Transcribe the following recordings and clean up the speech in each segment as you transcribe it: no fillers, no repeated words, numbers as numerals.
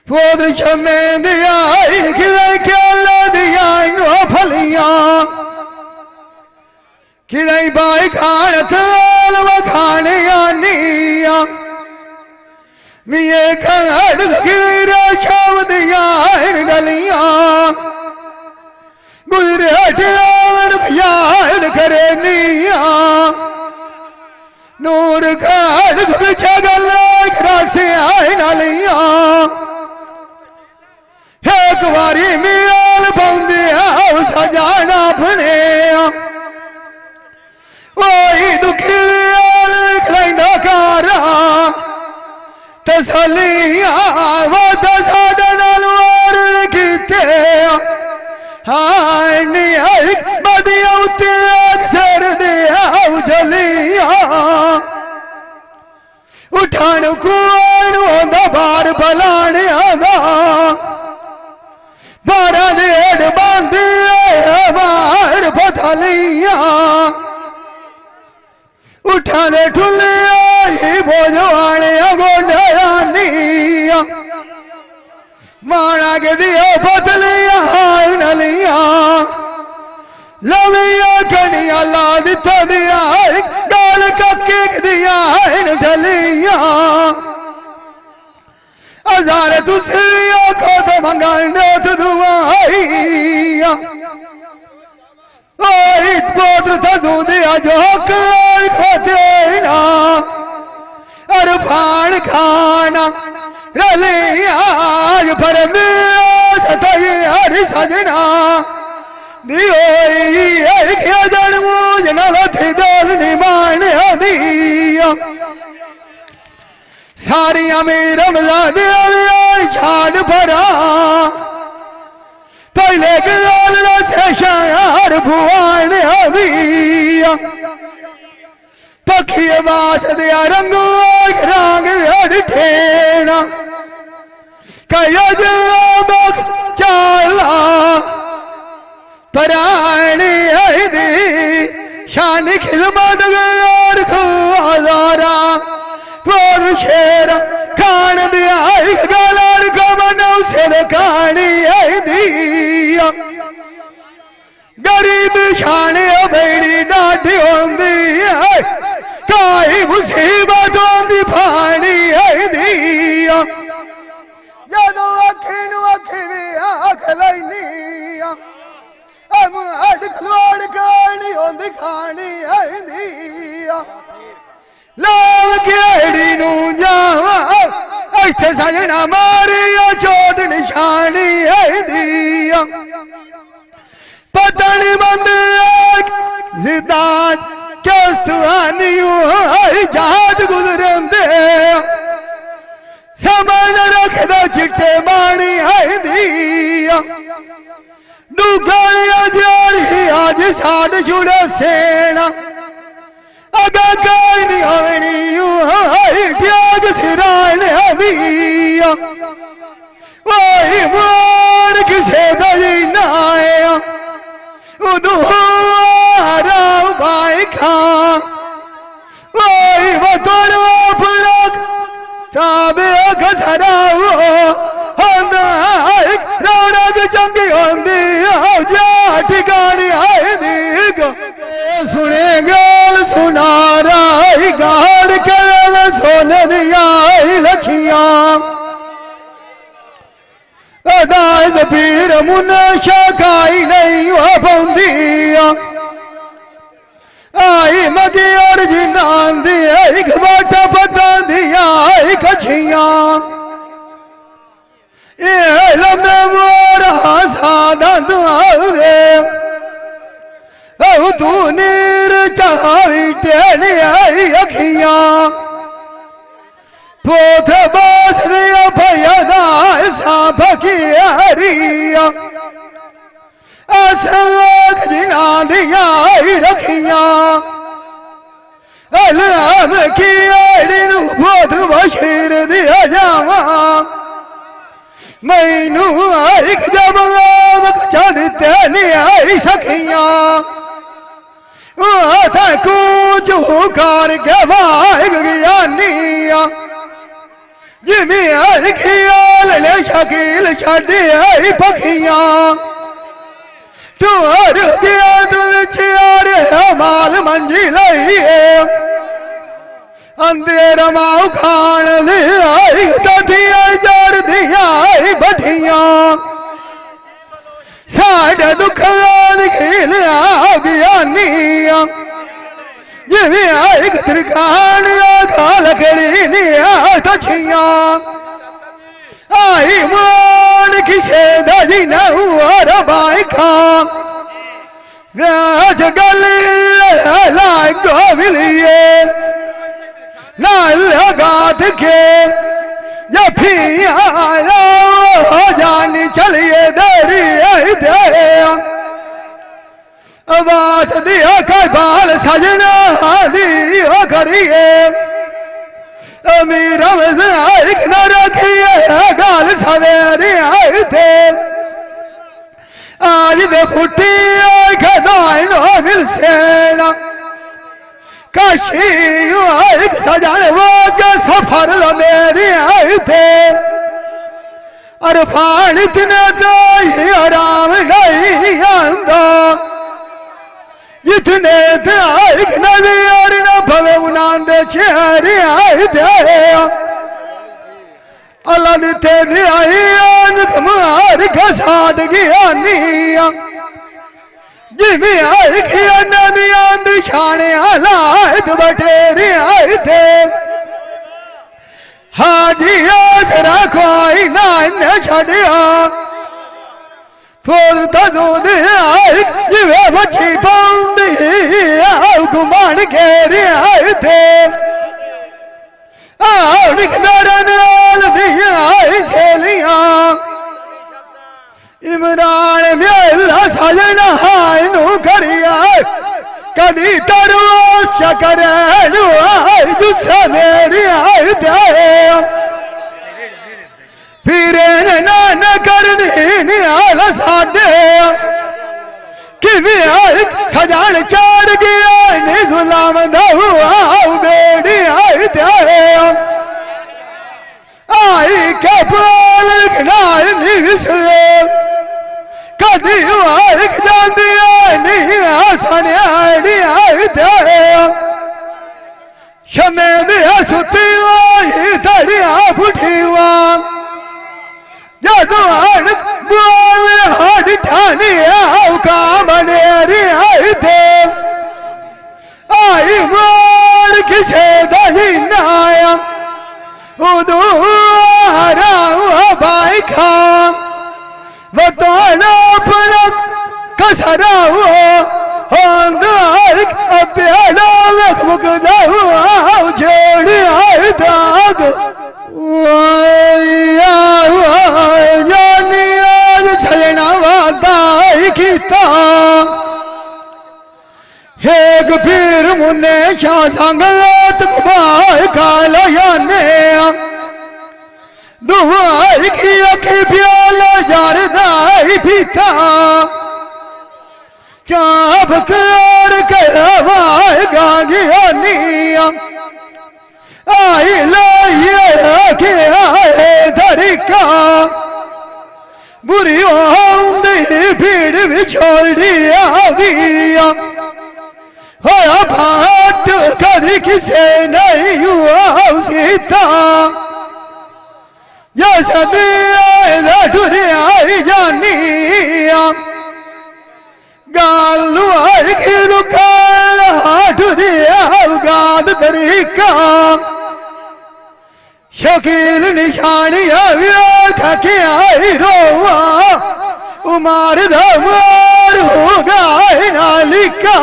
पोद शमे दिया दिया नो फलिया किदई बाई खान थाल वखाने आनिया मिये खड़ गिरा शाम दिया डलिया गुजरे हटियावन याद करे निया नूर खड़ छगल से आए नलिया एक बारी मियाल बंदे सजाना अपने वही दुखी खिलाइंदा कारा तसलिया वो साडे नाल वार कीते हाय नी बदिया उत्ते अक्सर दे जलिया उठान कुआन होंदा बार भलाने आदा बारा देड़ बांधे बार पथलिया उठाने ठुले भोजवाने गोंडया निया माना के दिया पतलिया नलिया लविया कनिया लाद तो दिया गाल कके दिया ढलिया हजार तुसिया को तो मंगने तो दुआइया ओए पोत्र तजू दिया जो खोते ना और फान खाना रलिया पर में सताई हर सजना दियो क्या जन मुझ न थे दल निमान दिया सारिया में रमजा दिया शान भरा पहले गल से शार भुआन दिया पखी बास दिया रंगो रंग ठेना कया जब चाला परानी दी शान खिलमत गयार खुआरा पोर शेर खान दिया गलार कमनो सिर खानी दिया गरीब शाने बेड़ी डाढ़ी होंदी है काई मुसीबत होंदी फानी दिया जदों अखी नू अखी भी आख लैनिया अब अड खलोड़ खानी होंदी खानी दिया लाव केड़ी नू जावा इत्थे सजना मारिया चोट निशानी दिया पतनी बंद जिदात कस्तवानी जहाज गुजरंदे सामान रख दो चिट्टे बाणी दिया डूगाया जारी आज साड जुड़े सेना अगा कोई नहीं होनी त्याग सिरान दिया वही मोड़ किसे दरी ना आया उदुहारा भाई खा वही वो तोड़ो फलक ताबे घसरा रौनक चंगी होंदी जा ठिकानी आए दीग सुने गल सुनारा गाड़ के सोन दिया लछिया अदाज पीर मुनशा खाई नहीं पौंदिया आई मगी और जिनान दिया बाटा पता दिया कछिया ये लम्बे मोरा सादा दुआरे औ तू नीर चाही टेने आई अखिया पोथ बास दिया भयदा सांप की हरिया असंग जिना दिया रखिया अलाम की आड़िन पोत्र बशीर दिया जावा मैनू एक जब चलते नहीं आई सखिया कुछ कर के भाग गया निया जिमें आई ख्याल ले शकील छड़े आई पखियां तू हर गया तुझे माल मंजी लई अंधेरा माऊ खान ले आई तथिया जड़ दिया आई बठियां साढ़े दुख खेल आ गया निया जिमें आई त्रिकान खाल खड़ी निया तछियां आई मान किसे दजी न हुआ बाई खां व्याज गल लागो मिलिए ना लगात के जफिया जानी चलिए देरी दे आवाज दिया कर बाल सजना दियो करिए अमीरा एक न रखिए गाल सवेरे आए थे आज दे फुटी खदाइनो मिल सेना काशी एक सजन वो के सफर लो मेरे आए थे अरफान इतने तो ही आराम नहीं आंदा जितने एक नजर न भवे उनांद चेहरे आए थे अल्लाह तेरे आई कमार घसाट गया निया जिमें आई खिया नदिया दिखाने हालात बटेरे आए थे हाजिया सरा खोई ना छड़िया फूल तजूद आई जिवे बची पाउंदी घुमान घेरे आए थे इमरान मेला सजना नू करिया कदी तरु चकर दुस्सा मेरी आए थे फिर ना करनी आल साडे किमें आई सजान चढ़ गया ने गुलाम दहु बेड़ी आई थे आई के बोल कदी आई जाती नहीं आसान आई थे शमे दिया सुती आई तड़िया फुटी जदू बोल हट ठानी काम आई थे आई मोड़ किसे दही नाया उदू हरा बाई खा वो तो पलक कसरा जोड़ी आई दाग सजना वादाई किता एक पीर मुन्ने शाह संगत कुमार काला याने दुआई की अखी प्याला जारदाई पीता चाप कर कहवाए गागियानिया आई लाइए के आए धरिका बुरी होंदी भीड़ बिछोड़ी दिया होया भाट कभी किसे नहीं हुआ सीता जैसा दिया टुरी आई जानिया गालू आई खिलू काला टुरी गाद तरीका शकील निशानिया थके आई रोवा उमार धमार हो गए नालिका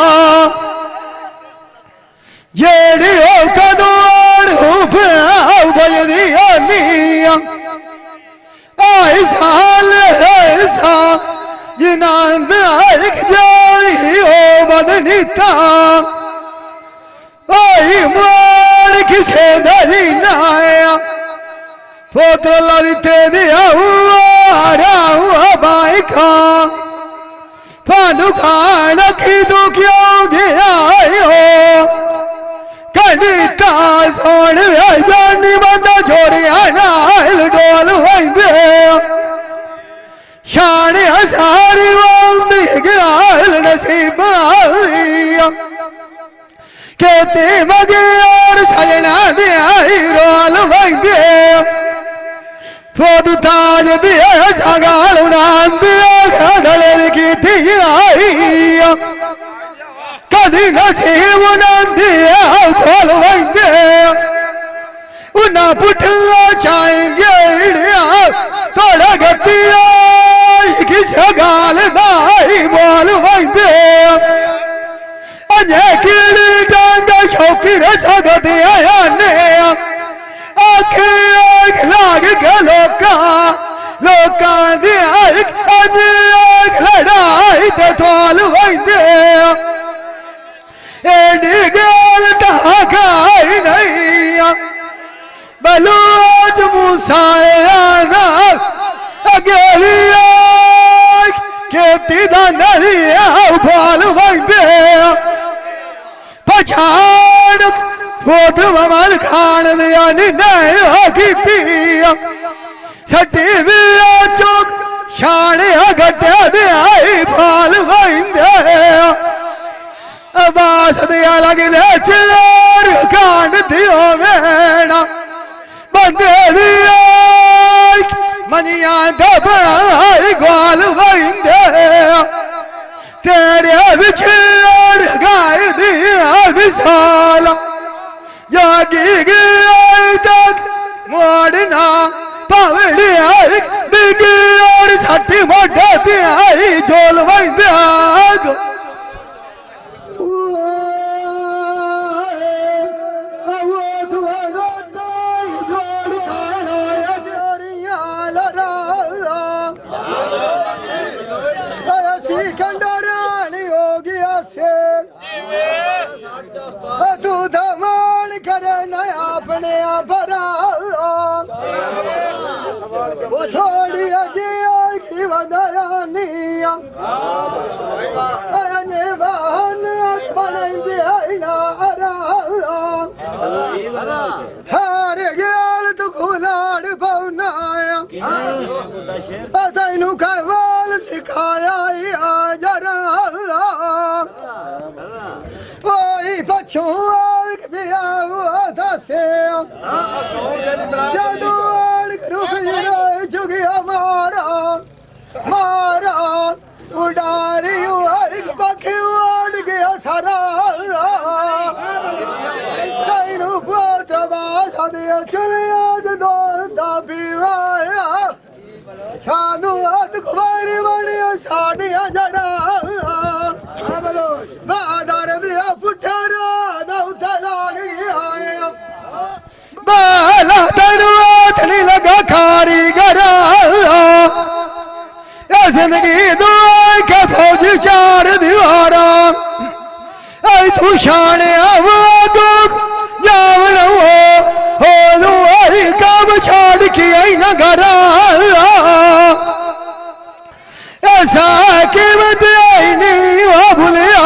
जेड़ी हो कदवार हो बजरिया निया आई साल ऐसा जिनांद एक जारी हो बदनीता आई मार किसे दरी नाया पोत्र लड़ते दिया हुआ बाई खा फानू खान की तो क्यों गया हो कनिता सोन जानी बंदा छोड़िया ना खेती मगे और सजना दिया रोल वंदे फोद ताज दिया सगाल उड़ान दिया घड़े की आई कदी नसीब उड़ान दिया खोल वंदे उन्ना पुठला चाहेंगे थोड़ा गतिया किस गाल दाई बोल वंदे अजय कीड़ी डांगा शौकी रसा गदिया ने आखे आख लाग के लोका दिया अज आख लड़ाई ते थोल वंदे एडी गल ढाकाई नहीं बलूच मूसाया अगेली खेती दा नहीं बोल वंदे पछाड़ फोट ममल खान दिया नहीं की सटी भी चौक शाने गड्ढे दिया बोल वंदे बास दिया लगदे चोर कांड दियो मेरा बंदे भी मनिया दबाई ग्वाल वंदे तेरे बिछड़ गाय दिया विशाल जागी गई तक मोड़ना पावड़ी आई दिगी और छठी मोटे दिया झोल वंदे तू धमान करे नया अपने भरा छोड़ी की वदया निया वाहन हार गया तू खुलाड़ पौनाया तैनू कवाल सिखाया जरा पछू जदू रुक चुगिया मारा मारा उडारी पखी उड़ गया सारा तेनू पोत्र बासा दिया चलिया जदो पीवाया सानू हथ खुबारी बनिया साड़िया जड़ा बादर दिया पुठरा बाला तेनू हाथ नहीं लगा कारीगर जिंदगी दुआ के फौजी चार दीवारा तू शाने दुख जावन हो दुआई कब छाड़ के आई न घरा ऐसा कीमत आई नहीं वो भूलिया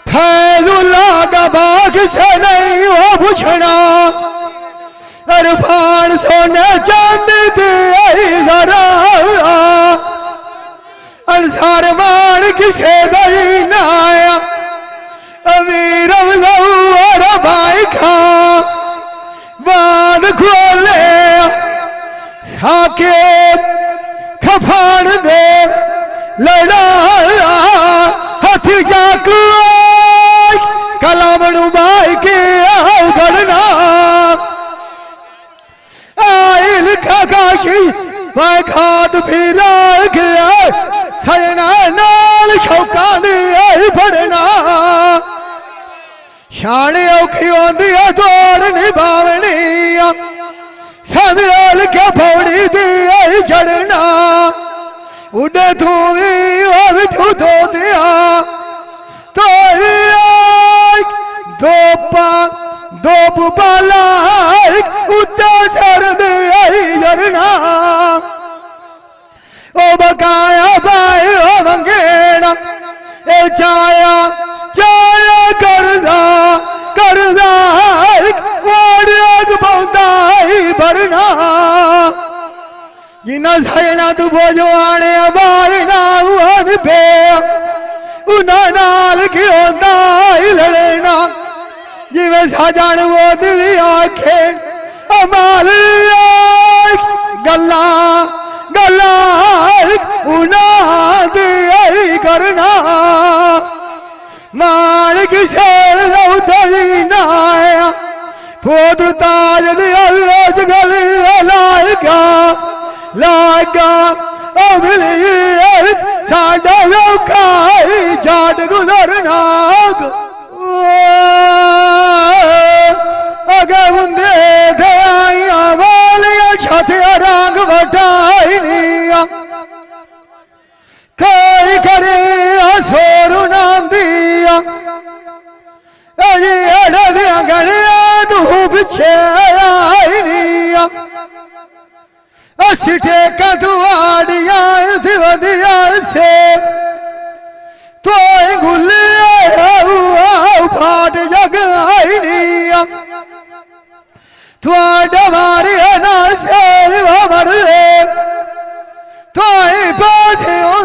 फैजुल्ला का बाग से नहीं वो भूषणा अरफान सोने चांदी दे जरा अंसार मान किसे दई ना आया अमीर और भाई खा बांध खोले साके खफान दे लड़ा हाथी जाकू कलामणु बाई के गणना आइल काशी मैं खाद फिर गया सजना नाल शौका दिया फड़ना शाने औखी आंदी तोड़ निभावनी समेल के पौड़ी दिया चढ़ना उड़े तू भी और तू तो दिया तो दो बाला उद्दा सर दिया जरना ओ बकाया भाई ओ मंगेड़ा ए चाया चाया करदा करदा ओड़ियाग पौंदाई भरना जिना सजना तू बोझवाने बाई ना हुआ पे उन्हां नाल की होंदा ही लड़ना जिवें साजन वो दिली आखे अमाल गल्ला गल्ला उन्हां दी करना मान किसे उदई ना पुत्र ताज अज गली लाएगा लाएगा साडा खाई जाट गुजरना अगे बुंदे दया वालिया छातिया रंग वटाई निया कई करे सोरू नांदिया अजी अड़ दिया गलिया तू पिछे आई निया असिठे कदुआड़िया दिवदिया से तो गुलिया फाट जग आई निया थोड़ा मारी ना से मर तो पास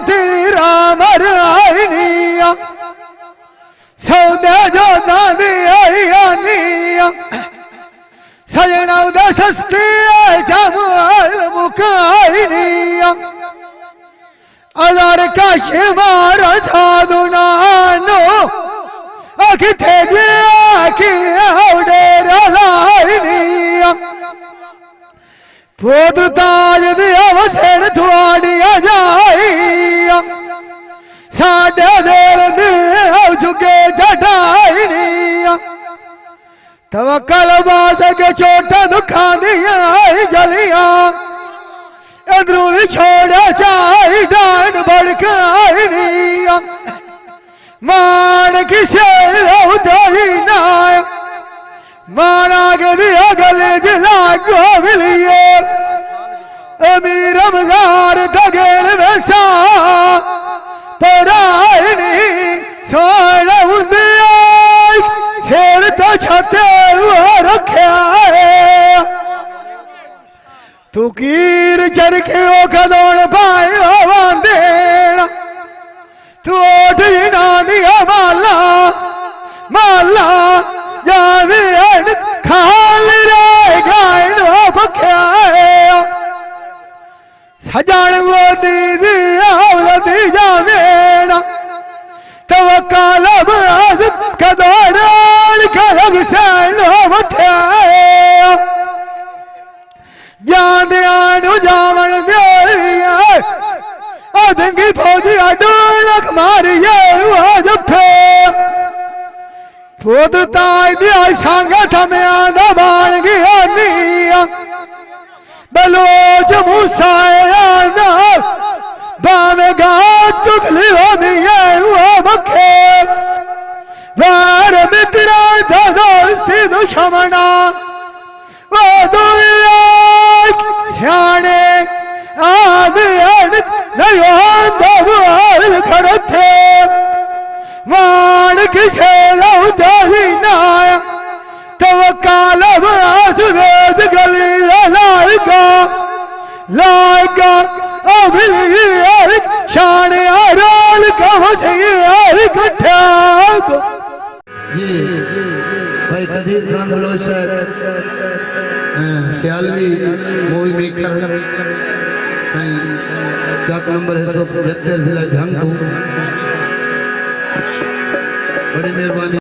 तेरा मर आई निया सौदे जो दादी आई निया सजना उदा सस्ती जमाल मुकाई निया अजार का मारा साधु नानो अखिथे की डेरा लाई निया पुत्र ताज दिया वसण थोड़िया जाइया साडे दिल दे झुके चढ़ाई निया तवक्कल बास के चोटा दुखा दिया जलिया इधरों भी छोड़ा चाहे डांड भड़काई निया मान किसे उदई ना माना के दिया गले जिला को मिलिए अमीर मजार दगेल वैसा परायनी सोना उदिया शेर तो छते हुआ रखा है तू कीर चरखे ओ कदोड़ पाए देना तू ना दिया माला माला जावे खाल रे गायन बख्या सजान वो दीदी औलदी जावेना तवक्कल बाज कदोड़ करग सैन बख्या जांदियानु जावन दिया अदंगी फौजी अडोलक मारिए जफे पुत्र ताज दिया संगत में आंदा बाण गया निया बलोच मूसा बामे गा तुगली हो दिए मखे वार मित्रा दोस्ती दुश्मना वो दुनिया सियाने आदियन नहीं करते मान किसे लौटाही ना तवक्कल बास वेद गली लाएगा लाएगा अभिली शान आरोल का वसी इकट्ठा ये भाई कदीर खान बलोचर सियालवी मूवी मेकर सही चाक नंबर है 175 जिला झांगू बड़ी मेहरबानी।